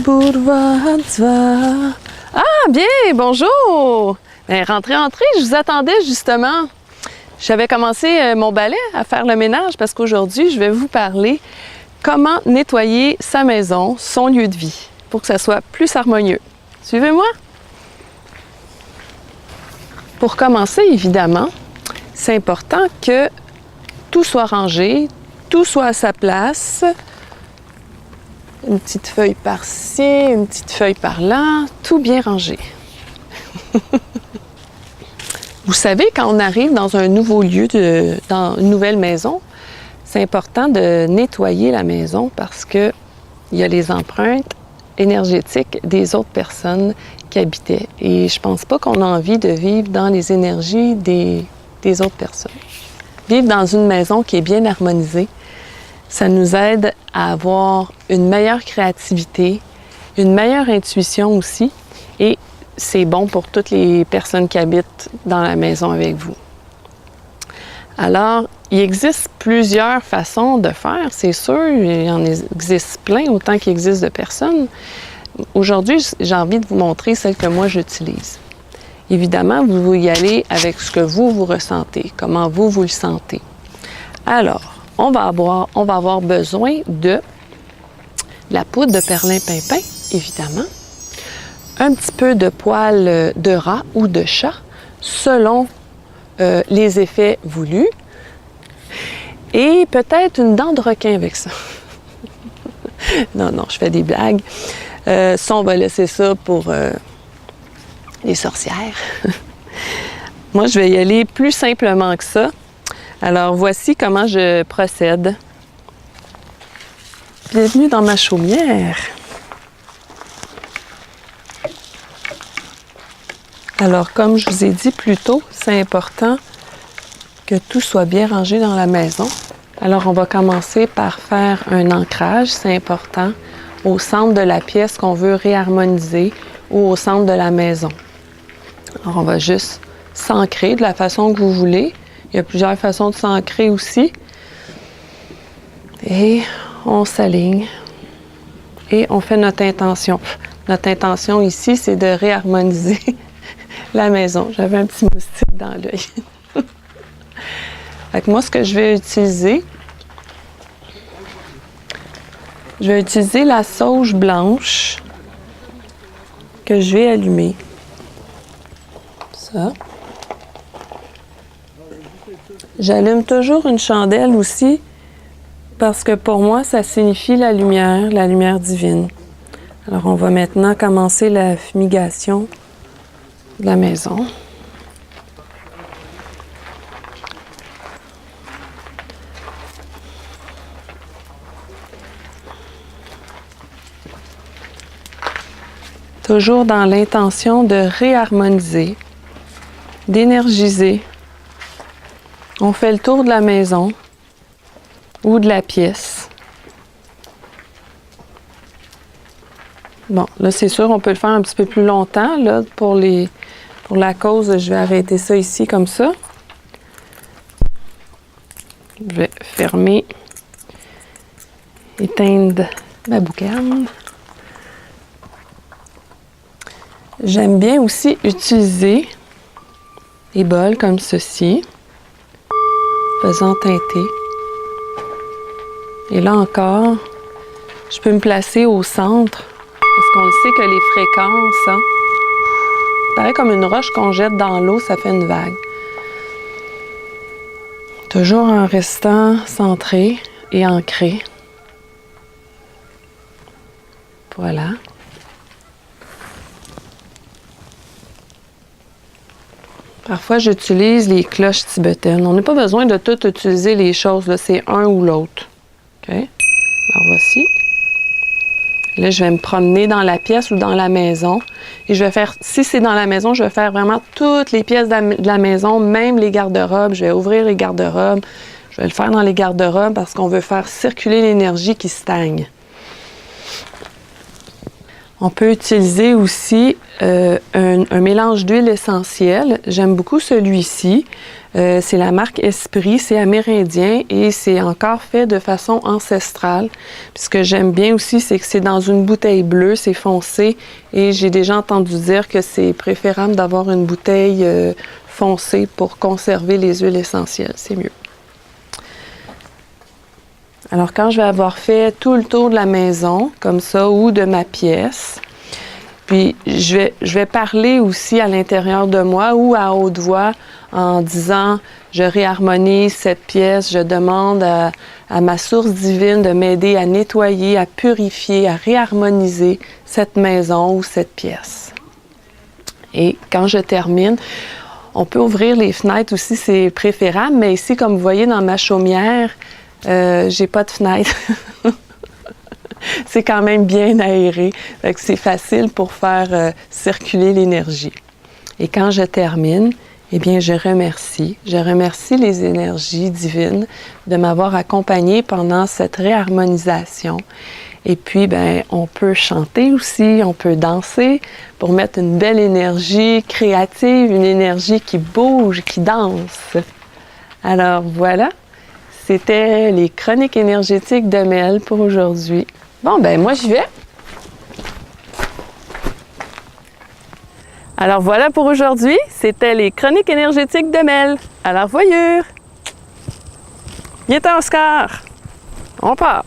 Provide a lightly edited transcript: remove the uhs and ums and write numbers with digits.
Bourgeois. Ah, bien, bonjour! Ben, rentrez, je vous attendais justement. J'avais commencé mon balai à faire le ménage parce qu'aujourd'hui, je vais vous parler comment nettoyer sa maison, son lieu de vie, pour que ça soit plus harmonieux. Suivez-moi! Pour commencer, évidemment, c'est important que tout soit rangé, tout soit à sa place. Une petite feuille par-ci, une petite feuille par-là, tout bien rangé. Vous savez, quand on arrive dans un nouveau lieu, dans une nouvelle maison, c'est important de nettoyer la maison parce qu'il y a les empreintes énergétiques des autres personnes qui habitaient. Et je pense pas qu'on a envie de vivre dans les énergies des autres personnes. Vivre dans une maison qui est bien harmonisée, ça nous aide à avoir une meilleure créativité, une meilleure intuition aussi, et c'est bon pour toutes les personnes qui habitent dans la maison avec vous. Alors, il existe plusieurs façons de faire, c'est sûr, il y en existe plein, autant qu'il existe de personnes. Aujourd'hui, j'ai envie de vous montrer celle que moi j'utilise. Évidemment, vous y allez avec ce que vous ressentez, comment vous le sentez. Alors, on va avoir besoin de la poudre de perlimpinpin, évidemment, un petit peu de poil de rat ou de chat, selon les effets voulus, et peut-être une dent de requin avec ça. Non, je fais des blagues. Ça, on va laisser ça pour les sorcières. Moi, je vais y aller plus simplement que ça. Alors, voici comment je procède. Bienvenue dans ma chaumière. Alors, comme je vous ai dit plus tôt, c'est important que tout soit bien rangé dans la maison. Alors, on va commencer par faire un ancrage, c'est important, au centre de la pièce qu'on veut réharmoniser ou au centre de la maison. Alors, on va juste s'ancrer de la façon que vous voulez. Il y a plusieurs façons de s'ancrer aussi. Et on s'aligne. Et on fait notre intention. Notre intention ici, c'est de réharmoniser la maison. J'avais un petit moustique dans l'œil. Fait que moi, ce que je vais utiliser, la sauge blanche que je vais allumer. Ça. J'allume toujours une chandelle aussi parce que pour moi, ça signifie la lumière divine. Alors, on va maintenant commencer la fumigation de la maison. Toujours dans l'intention de réharmoniser, d'énergiser. On fait le tour de la maison ou de la pièce. Bon, là, c'est sûr, on peut le faire un petit peu plus longtemps. Là, pour la cause, je vais arrêter ça ici comme ça. Je vais fermer, éteindre ma boucane. J'aime bien aussi utiliser des bols comme ceci, faisant teinter. Et là encore, je peux me placer au centre, parce qu'on le sait que les fréquences, hein, pareil comme une roche qu'on jette dans l'eau, ça fait une vague. Toujours en restant centré et ancré. Voilà. Parfois, j'utilise les cloches tibétaines. On n'a pas besoin de tout utiliser les choses, là, c'est un ou l'autre. OK? Alors, voici. Là, je vais me promener dans la pièce ou dans la maison. Et je vais faire, si c'est dans la maison, je vais faire vraiment toutes les pièces de la maison, même les garde-robes. Je vais ouvrir les garde-robes. Je vais le faire dans les garde-robes parce qu'on veut faire circuler l'énergie qui stagne. On peut utiliser aussi un mélange d'huile essentielle. J'aime beaucoup celui-ci. C'est la marque Esprit, c'est amérindien et c'est encore fait de façon ancestrale. Puis ce que j'aime bien aussi, c'est que c'est dans une bouteille bleue, c'est foncé et j'ai déjà entendu dire que c'est préférable d'avoir une bouteille foncée pour conserver les huiles essentielles, c'est mieux. Alors, quand je vais avoir fait tout le tour de la maison, comme ça, ou de ma pièce, puis je vais parler aussi à l'intérieur de moi ou à haute voix en disant « Je réharmonise cette pièce, je demande à ma source divine de m'aider à nettoyer, à purifier, à réharmoniser cette maison ou cette pièce. » Et quand je termine, on peut ouvrir les fenêtres aussi, c'est préférable, mais ici, comme vous voyez dans ma chaumière, j'ai pas de fenêtre. C'est quand même bien aéré. C'est facile pour faire circuler l'énergie. Et quand je termine, eh bien, je remercie. Je remercie les énergies divines de m'avoir accompagnée pendant cette réharmonisation. Et puis, ben, on peut chanter aussi, on peut danser pour mettre une belle énergie créative, une énergie qui bouge, qui danse. Alors voilà. C'était les chroniques énergétiques de Mel pour aujourd'hui. Bon, ben moi, j'y vais. Alors voilà pour aujourd'hui. C'était les chroniques énergétiques de Mel. Alors, voyure! Viens-t'en, Oscar! On part!